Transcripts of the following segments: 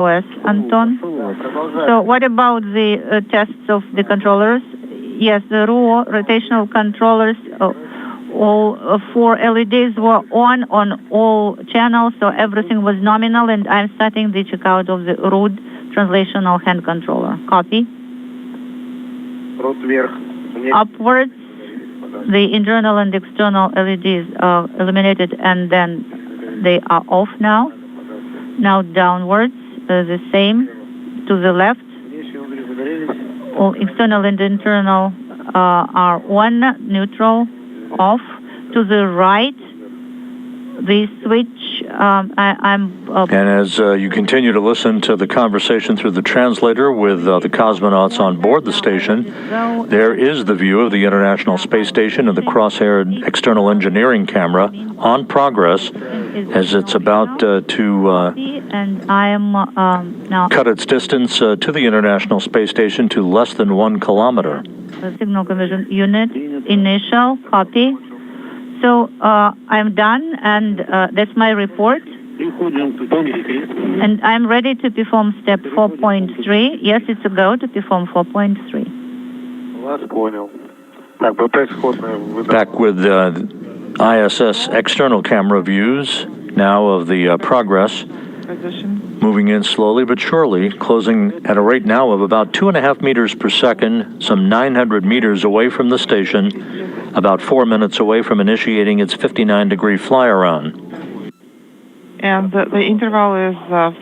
Yes, Anton. So what about the tests of the controllers? Yes, the raw rotational controllers, all 4 LEDs were on all channels, so everything was nominal, and I'm starting the checkout of the root translational hand controller. Copy. Upwards, the internal and external LEDs are illuminated, and then they are off now. Now downwards, the same to the left. All external and internal are on, neutral, off. To the right, the switch, And as you continue to listen to the conversation through the translator with the cosmonauts on board the station, there is the view of the International Space Station and the cross-haired external engineering camera on Progress as it's about to cut its distance to the International Space Station to less than 1 kilometer. Signal conversion unit, initial, copy. So I'm done, and that's my report. And I'm ready to perform step 4.3. Yes, it's a go to perform 4.3. Back with ISS external camera views now of the Progress. Moving in slowly but surely, closing at a rate now of about 2.5 meters per second, some 900 meters away from the station, about 4 minutes away from initiating its 59-degree fly-around. And the interval is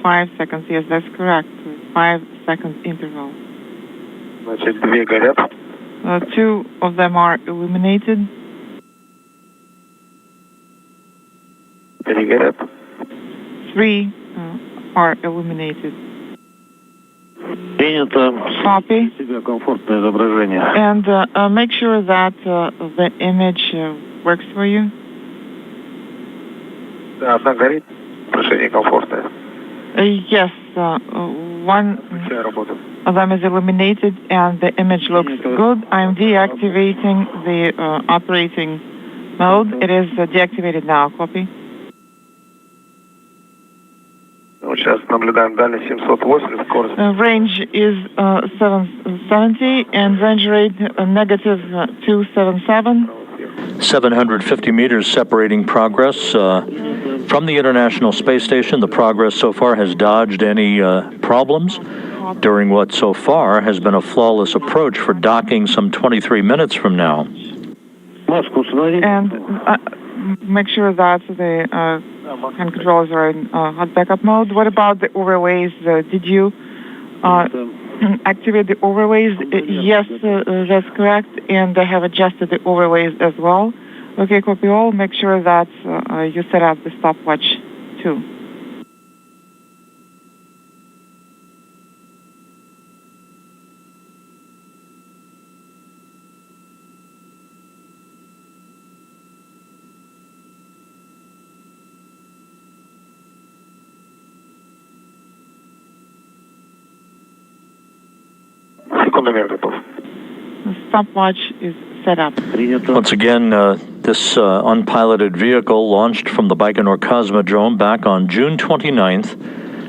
5 seconds. Yes, that's correct. 5 seconds interval. 2 of them are illuminated. 3 are illuminated. Copy. And make sure that the image works for you. Yes, one of them is illuminated and the image looks good. I'm deactivating the operating mode. It is deactivated now. Copy. Range is 770 and range rate negative 277. 750 meters separating Progress from the International Space Station. The Progress so far has dodged any problems during what so far has been a flawless approach for docking some 23 minutes from now. And make sure that the hand controllers are in hot backup mode. What about the overlays? Did you activate the overlays? Yes, that's correct. And I have adjusted the overlays as well. Okay, copy all. Make sure that you set up the stopwatch too. The stopwatch is set up. Once again, this unpiloted vehicle launched from the Baikonur Cosmodrome back on June 29th,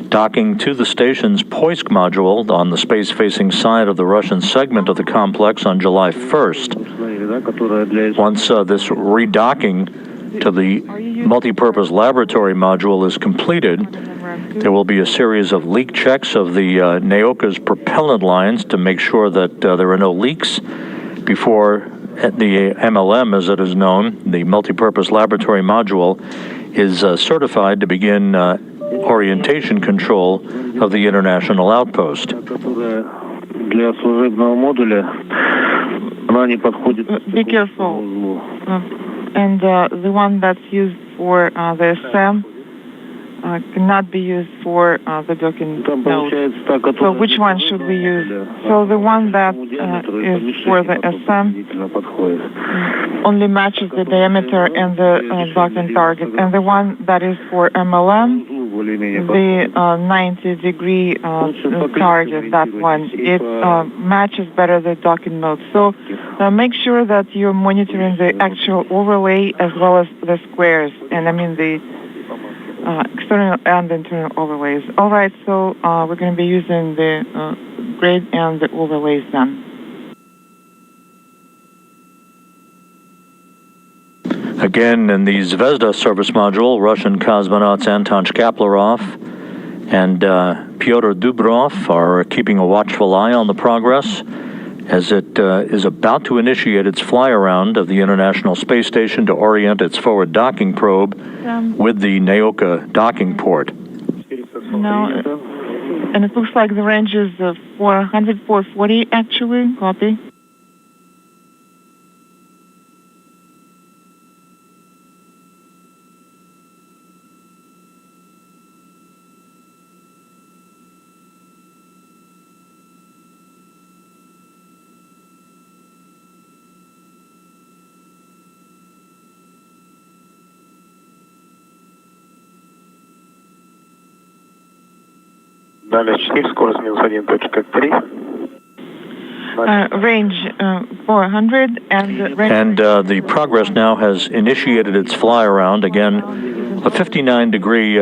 docking to the station's Poisk module on the space-facing side of the Russian segment of the complex on July 1st. Once this redocking to the multipurpose laboratory module is completed, there will be a series of leak checks of the Naoka's propellant lines to make sure that there are no leaks before the MLM, as it is known, the multipurpose laboratory module, is certified to begin orientation control of the international outpost. Be careful. And the one that's used for the SM cannot be used for the docking node. So which one should we use? So the one that is for the SM only matches the diameter and the docking target. And the one that is for MLM, the 90-degree target, that one, it matches better the docking node. So make sure that you're monitoring the actual overlay as well as the squares. And I mean the external and internal overlays. All right, so we're going to be using the grid and the overlays then. Again, in the Zvezda service module, Russian cosmonauts Anton Shkaplerov and Pyotr Dubrov are keeping a watchful eye on the Progress as it is about to initiate its fly-around of the International Space Station to orient its forward docking probe with the Naoka docking port. No, and it looks like the range is 400, 440 actually. Copy. Дальность 4, скорость минус 1.3. Range 400 and range. And the Progress now has initiated its fly-around, again, a 59-degree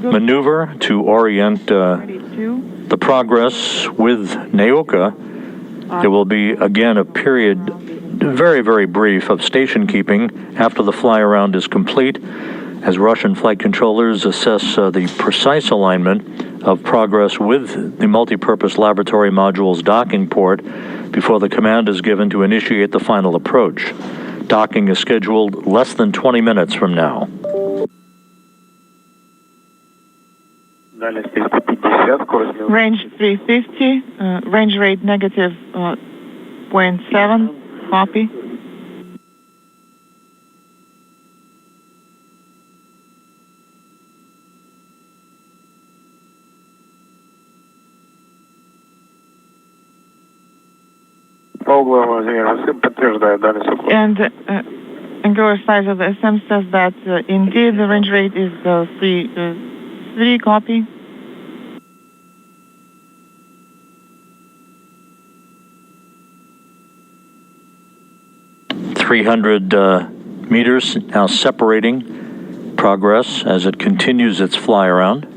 maneuver to orient the Progress with Naoka. There will be, again, a period, very, very brief, of station keeping after the fly-around is complete, as Russian flight controllers assess the precise alignment of Progress with the multi-purpose laboratory module's docking port before the command is given to initiate the final approach. Docking is scheduled less than 20 minutes from now. Range 350, range rate negative 0.7, copy. And angular size of the SM says that indeed the range rate is 3 copy. Meters now separating Progress as it continues its fly around.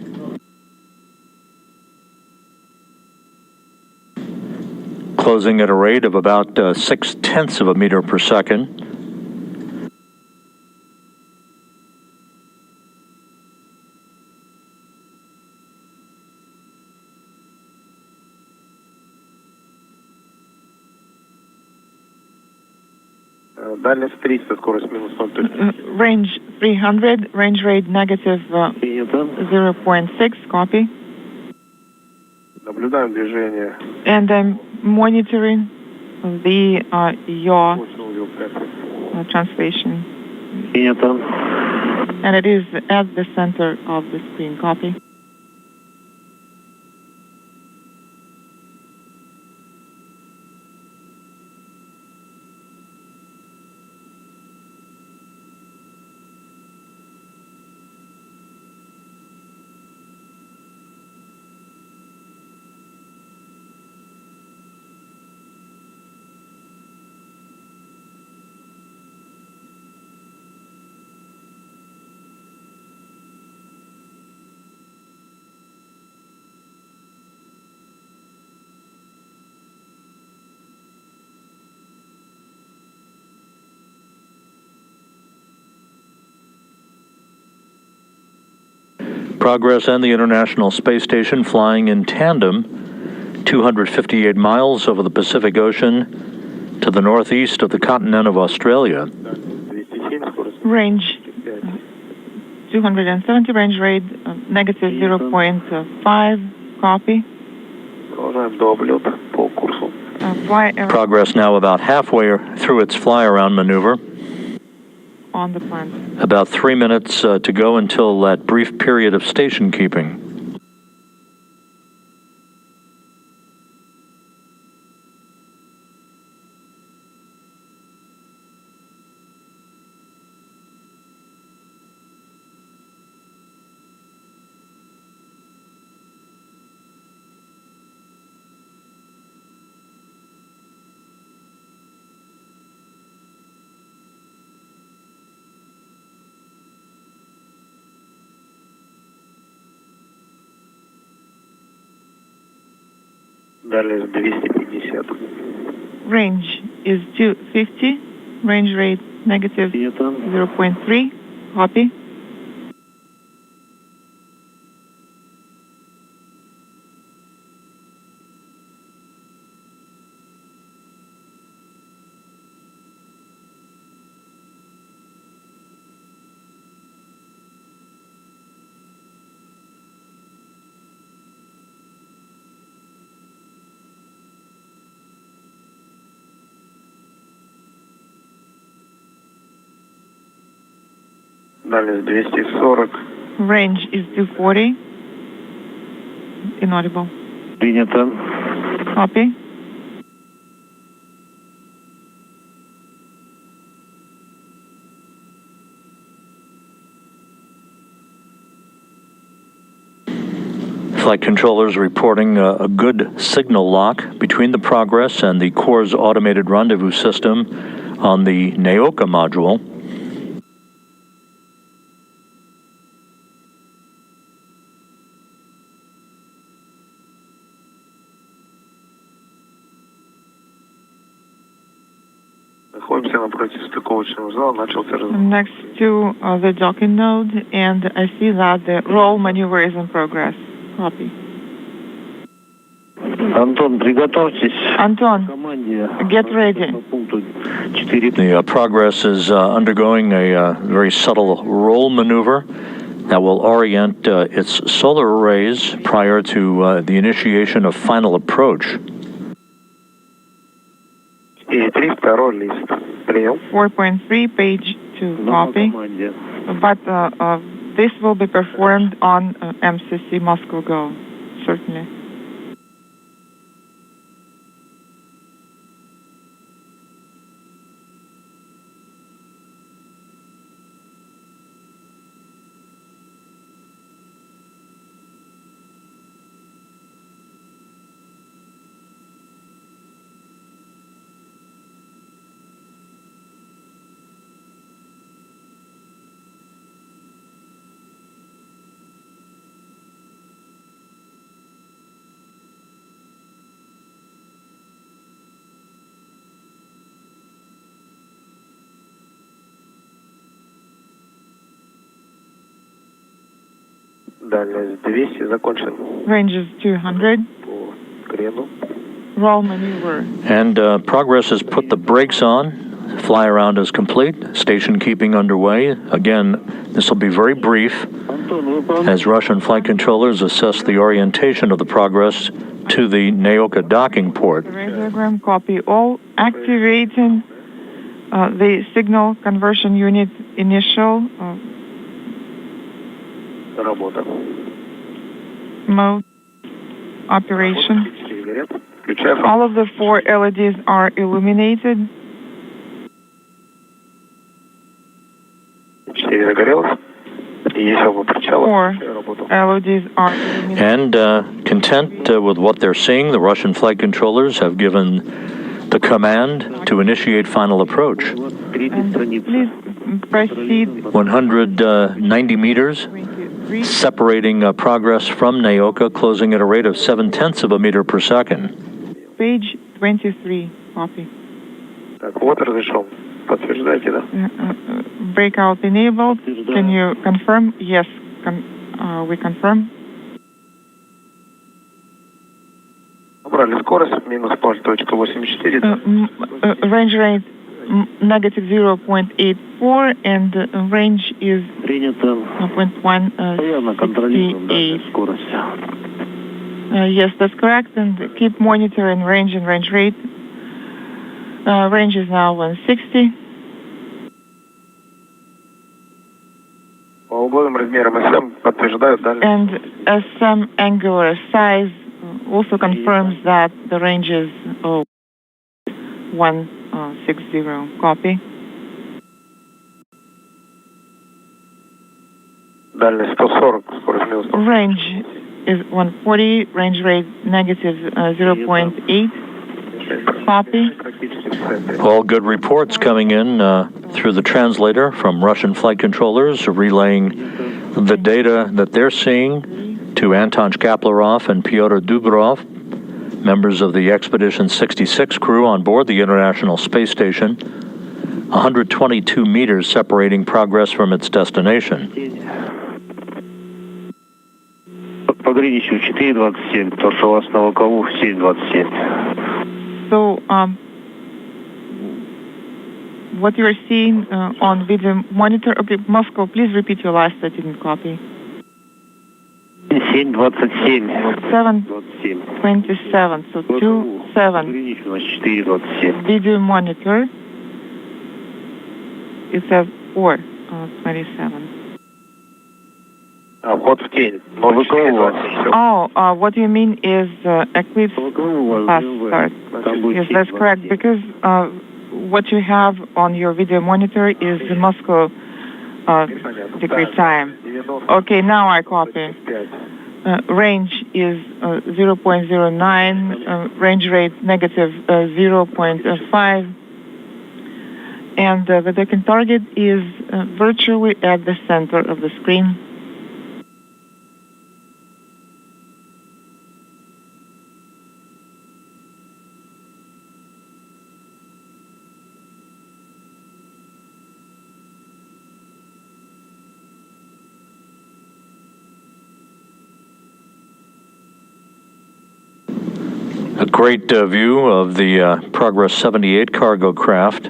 Closing at a rate of about 0.6 of a meter per second. Range 300, range rate negative 0.6, copy. And I'm monitoring the yaw translation. And it is at the center of the screen, copy. Progress and the International Space Station flying in tandem, 258 miles over the Pacific Ocean to the northeast of the continent of Australia. Range 270, range rate negative 0.5, copy. Progress now about halfway through its fly-around maneuver. On the plan. About 3 minutes to go until that brief period of station keeping. Дальность 250. Range is 250. Range rate negative 0.3. Copy. Дальность 240. Range is 240. Inaudible. Принято. Copy. Flight controllers reporting a good signal lock between the Progress and the Core's automated rendezvous system on the Naoka module. Next to the docking node, and I see that the roll maneuver is in progress. Copy. Антон, приготовьтесь. Anton, get ready. The Progress is undergoing a very subtle roll maneuver that will orient its solar arrays prior to the initiation of final approach. 4.3, page 2, copy. But this will be performed on MCC Moscow Go, certainly. Дальность 200, закончен. Range is 200. По крену. Roll maneuver. And Progress has put the brakes on. Fly around is complete. Station keeping underway. Again, this will be very brief as Russian flight controllers assess the orientation of the Progress to the Naoka docking port. Radiogram, copy all. Activating the signal conversion unit initial Работа. mode operation. Включаем. All of the 4 LEDs are illuminated. 4 загорелось. И еще по причалу. 4 LEDs are illuminated. And content with what they're seeing, the Russian flight controllers have given the command to initiate final approach. And please proceed 190 meters, separating Progress from Naoka, closing at a rate of 0.7 of a meter per second. page 23, copy. Так, вот разрешен. Подтверждайте, да? Breakout enabled. Can you confirm? Yes, we confirm. Набрали скорость минус 0.84. Range rate negative 0.84 and range is 0.168. Yes, that's correct. And keep monitoring range and range rate. Range is now 160. По угловым размерам СМ подтверждают дальность. And SM angular size also confirms that the range is 160. Copy. Дальность 140, скорость минус 140. Range is 140. Range rate negative 0.8. Copy. All good reports coming in through the translator from Russian flight controllers, relaying the data that they're seeing to Anton Shkaplerov and Pyotr Dubrov, members of the Expedition 66 crew on board the International Space Station, 122 meters separating Progress from its destination. Пограничник 427, то, что у вас на луковую 727. So, what you are seeing on video monitor, okay, Moscow, please repeat your last, I didn't copy. 727. 727, so 27. Video monitor, it says 427. Вот в тень. What you mean is eclipse fast start. Yes, that's correct, because what you have on your video monitor is the Moscow degree time. Okay, now I copy. Range is 0.09, range rate negative 0.5, and the docking target is virtually at the center of the screen. A great view of the Progress 78 cargo craft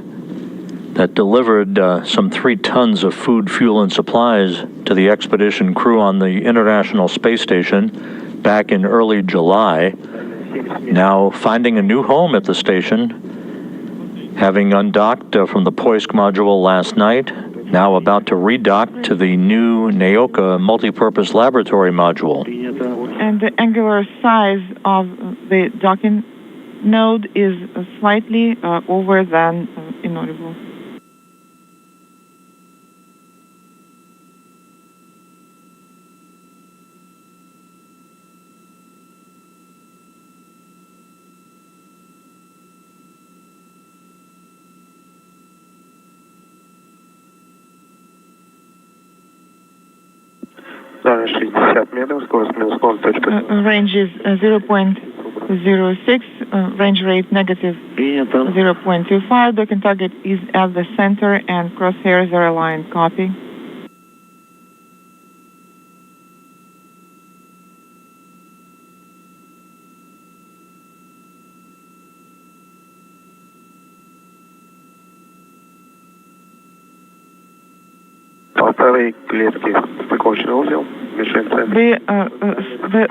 that delivered some 3 tons of food, fuel, and supplies to the expedition crew on the International Space Station back in early July. Now finding a new home at the station, having undocked from the Poisk module last night, now about to redock to the new Naoka multipurpose laboratory module. And the angular size of the docking node is slightly over than inaudible. Range is 0.06, range rate negative 0.25. Docking target is at the center and crosshairs are aligned. Copy.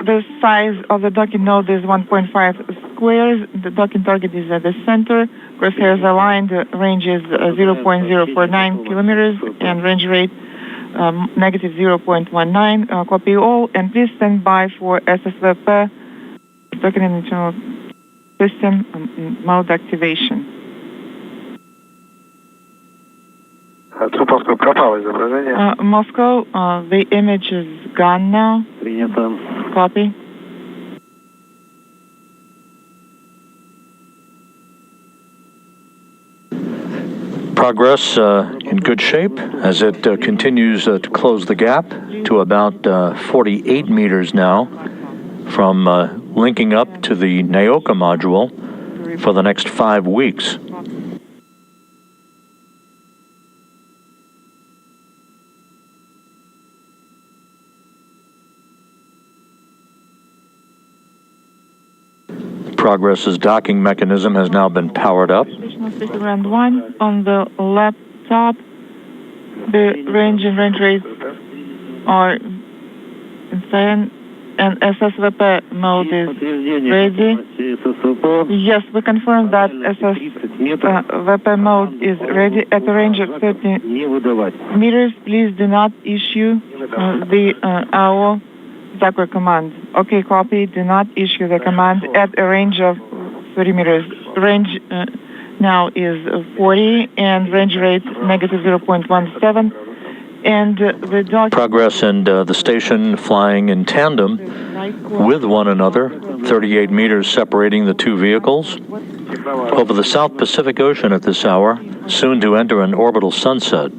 The size of the docking node is 1.5 squares. The docking target is at the center. Crosshairs aligned. Range is 0.049 kilometers and range rate negative 0.19. Copy all, and please stand by for SSVP docking and internal system mode activation. Moscow, the image is gone now. Copy. Progress in good shape as it continues to close the gap to about 48 meters now from linking up to the Naoka module for the next 5 weeks. Progress's docking mechanism has now been powered up. Round 1 on the laptop. The range and range rate are insane, and SSVP mode is ready. Yes, we confirm that SSVP mode is ready at a range of 30 meters. Please do not issue the our Zakra command. Okay, copy. Do not issue the command at a range of 30 meters. Range now is 40 and range rate negative 0.17. And the dock Progress and the station flying in tandem with one another, 38 meters separating the two vehicles, over the South Pacific Ocean at this hour, soon to enter an orbital sunset.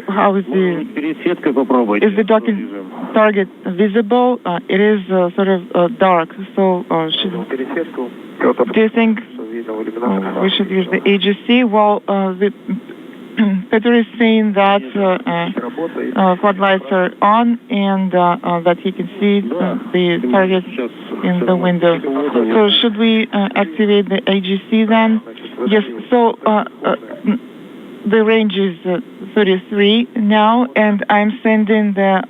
how is the docking target visible? It is sort of dark. So do you think we should use the AGC? Well, Peter is saying that floodlights are on and that he can see the target in the window. So should we activate the AGC then? Yes. So the range is 33 now, and I'm sending the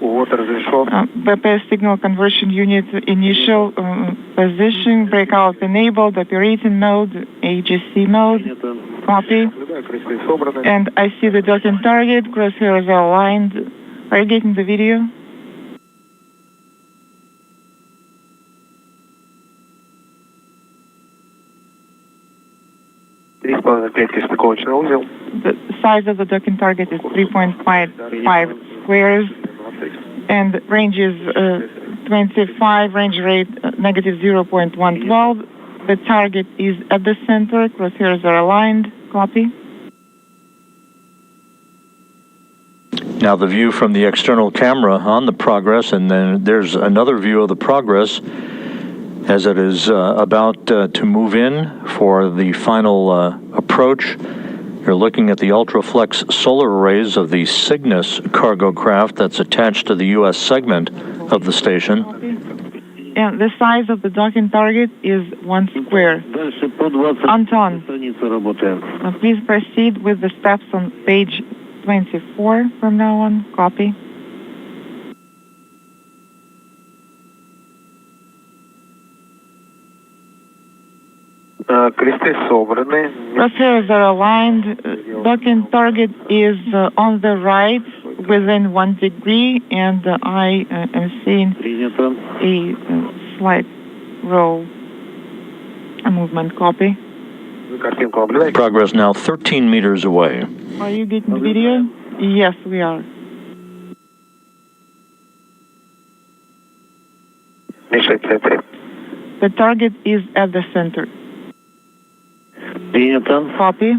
BP signal conversion unit initial position, breakout enabled, operating mode, AGC mode, copy. And I see the docking target, crosshairs are aligned. Are you getting the video? The size of the docking target is 3.55 squares, and range is 25, range rate negative 0.112. The target is at the center, crosshairs are aligned, copy. Now the view from the external camera on the Progress, and then there's another view of the Progress as it is about to move in for the final approach. You're looking at the Ultraflex solar arrays of the Cygnus cargo craft that's attached to the U.S. segment of the station. And the size of the docking target is 1 square. Anton, please proceed with the steps on page 24 from now on. Copy. Crosshairs are aligned. Docking target is on the right within 1 degree, and I am seeing a slight roll, a movement. Copy. Progress now 13 meters away. Are you getting the video? Yes, we are. The target is at the center. Copy.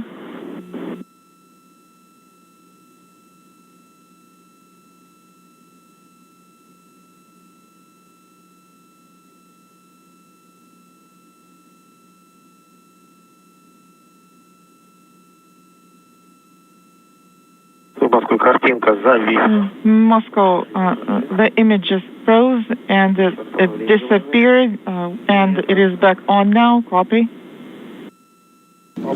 Moscow, the image just froze and it disappeared, and it is back on now. Copy.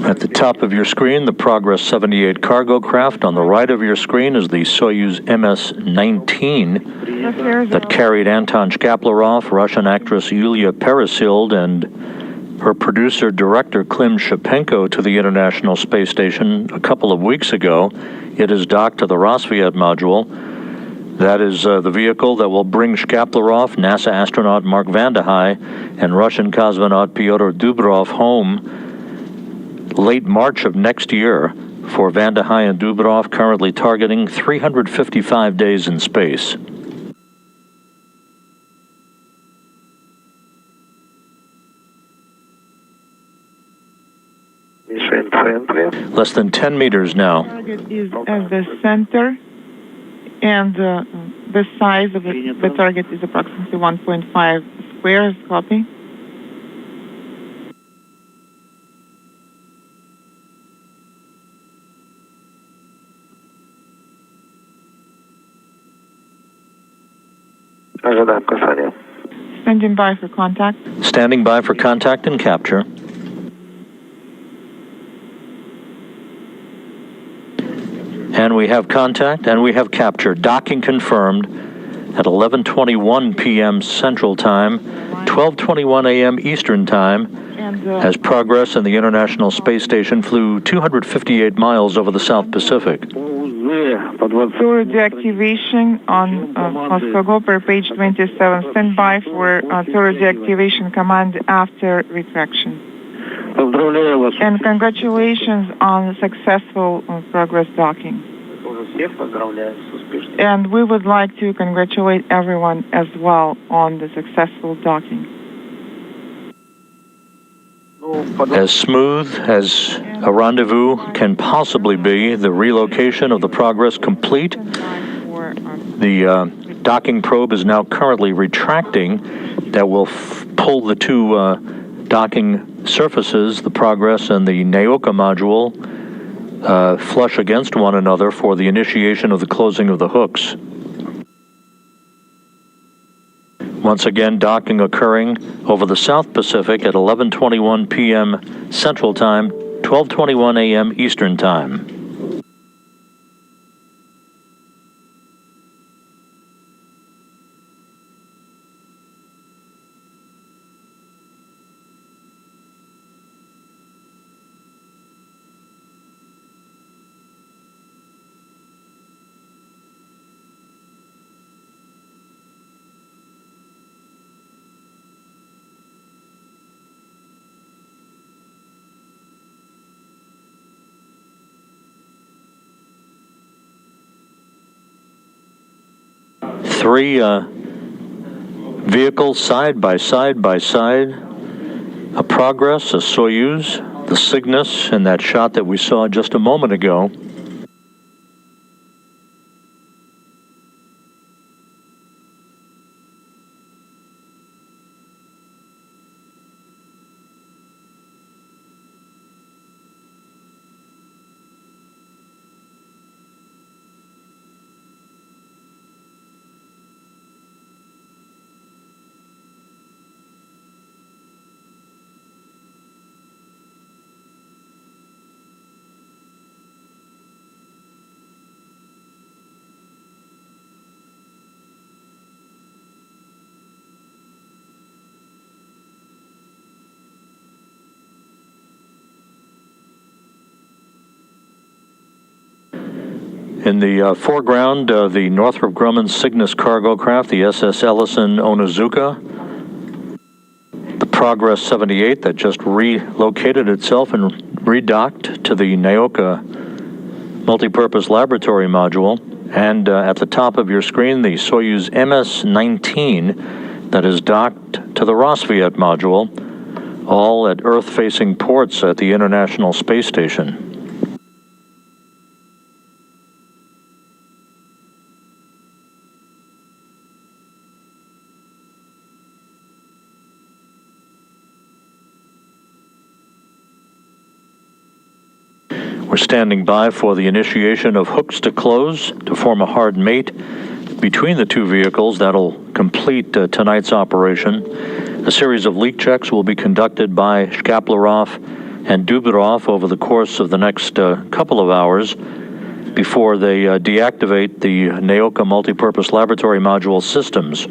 At the top of your screen, the Progress 78 cargo craft. On the right of your screen is the Soyuz MS-19 that carried Anton Shkaplerov, Russian actress Yulia Peresild, and her producer-director Klim Shipenko to the International Space Station a couple of weeks ago. It is docked to the Rosviet module. That is the vehicle that will bring Shkaplerov, NASA astronaut Mark Vande Hei, and Russian cosmonaut Pyotr Dubrov home late March of next year. For Vande Hei and Dubrov, currently targeting 355 days in space. Less than 10 meters now. The target is at the center, and the size of the target is approximately 1.5 squares. Copy. Standing by for contact. Standing by for contact and capture. And we have contact and we have capture. Docking confirmed at 11:21 p.m. Central Time, 12:21 a.m. Eastern Time, as Progress and the International Space Station flew 258 miles over the South Pacific. Tour deactivation on Moscow Go per page 27. Stand by for tour deactivation command after retraction. And congratulations on successful Progress docking. And we would like to congratulate everyone as well on the successful docking. As smooth as a rendezvous can possibly be, the relocation of the Progress complete. The docking probe is now currently retracting. That will pull the two docking surfaces, the Progress and the Naoka module, flush against one another for the initiation of the closing of the hooks. Once again, docking occurring over the South Pacific at 11:21 p.m. Central Time, 12:21 a.m. Eastern Time. Three vehicles side by side by side, a Progress, a Soyuz, the Cygnus in that shot that we saw just a moment ago. In the foreground, the Northrop Grumman Cygnus cargo craft, the SS Ellison Onizuka, the Progress 78 that just relocated itself and redocked to the Naoka multipurpose laboratory module, and at the top of your screen, the Soyuz MS-19 that is docked to the Rosviet module, all at Earth-facing ports at the International Space Station. We're standing by for the initiation of hooks to close to form a hard mate between the two vehicles. That'll complete tonight's operation. A series of leak checks will be conducted by Shkaplerov and Dubirov over the course of the next couple of hours before they deactivate the Naoka multipurpose laboratory module systems.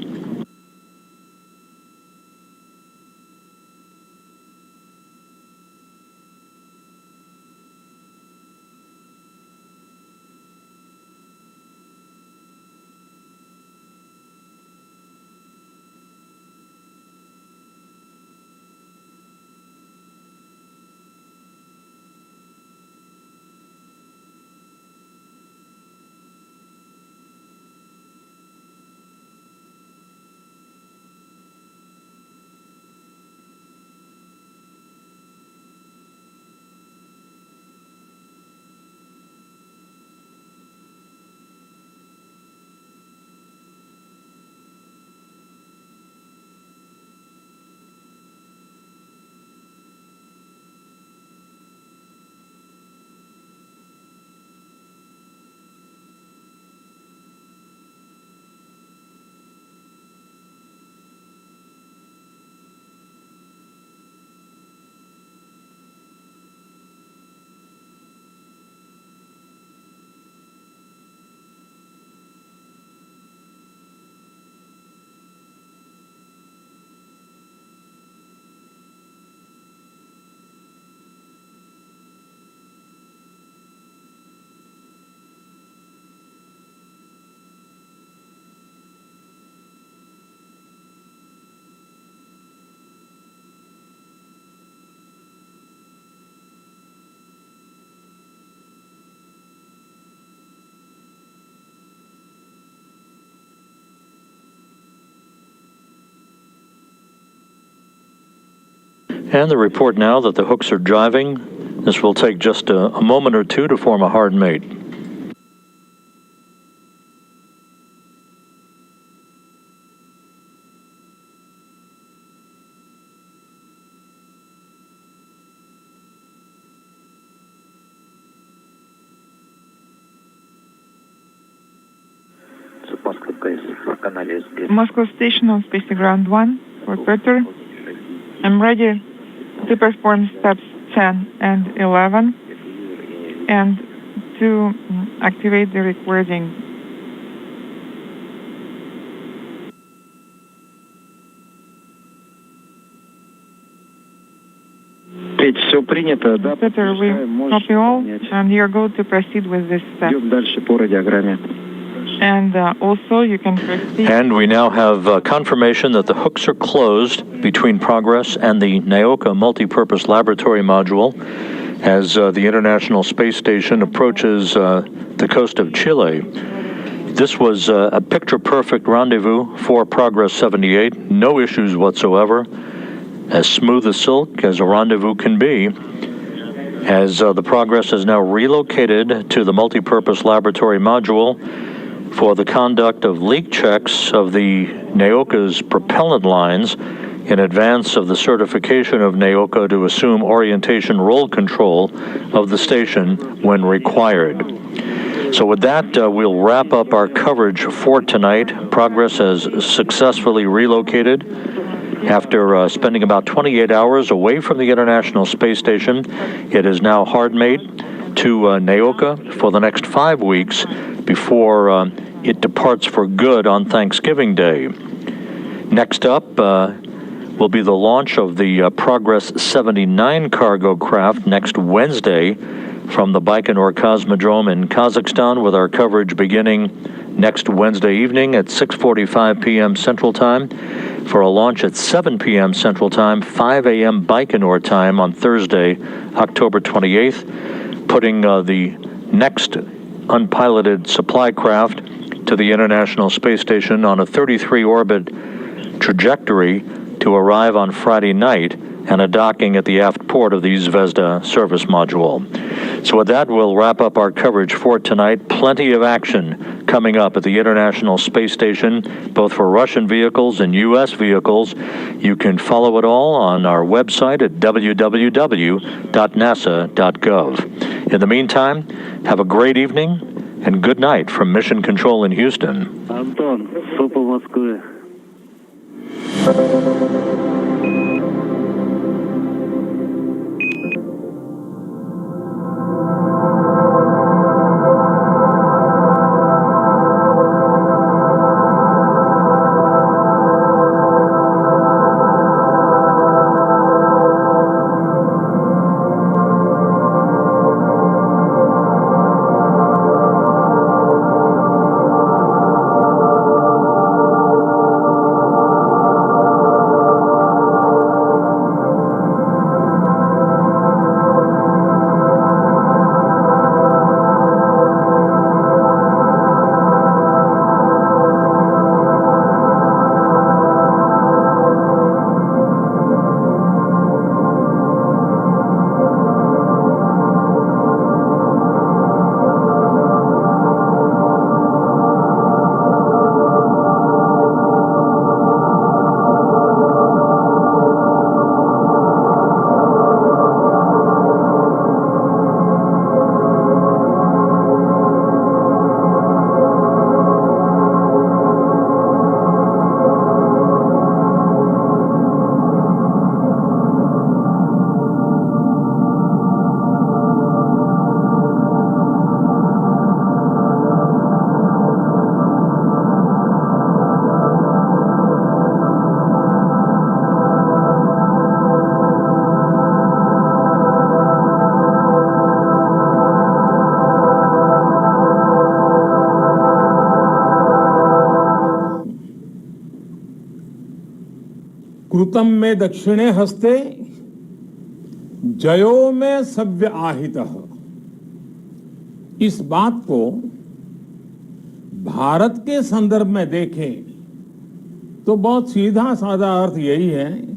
And the report now that the hooks are driving. This will take just a moment or two to form a hard mate. Moscow station on Space Ground 1 for Peter. I'm ready to perform steps 10 and 11 and to activate the recording. Все принято, да? Peter, we copy all, and you're going to proceed with this step. Идем дальше по радиограмме. And also you can proceed. And we now have confirmation that the hooks are closed between Progress and the Naoka multipurpose laboratory module as the International Space Station approaches the coast of Chile. This was a picture-perfect rendezvous for Progress 78. No issues whatsoever. As smooth as silk as a rendezvous can be, as the Progress is now relocated to the multipurpose laboratory module for the conduct of leak checks of the Naoka's propellant lines in advance of the certification of Naoka to assume orientation roll control of the station when required. So with that, we'll wrap up our coverage for tonight. Progress has successfully relocated. After spending about 28 hours away from the International Space Station, it is now hard mate to Naoka for the next 5 weeks before it departs for good on Thanksgiving Day. Next up will be the launch of the Progress 79 cargo craft next Wednesday from the Baikonur Cosmodrome in Kazakhstan, with our coverage beginning next Wednesday evening at 6:45 p.m. Central Time for a launch at 7 p.m. Central Time, 5 a.m. Baikonur time on Thursday, October 28th, putting the next unpiloted supply craft to the International Space Station on a 33-orbit trajectory to arrive on Friday night and a docking at the aft port of the Zvezda service module. So with that, we'll wrap up our coverage for tonight. Plenty of action coming up at the International Space Station, both for Russian vehicles and U.S. vehicles. You can follow it all on our website at www.nasa.gov. In the meantime, have a great evening and good night from Mission Control in Houston. Антон, СОПа Москвы. कृतम में दक्षिणे हस्ते जयो में सव्य आहितः। इस बात को भारत के संदर्भ में देखें तो बहुत सीधा साधा अर्थ यही है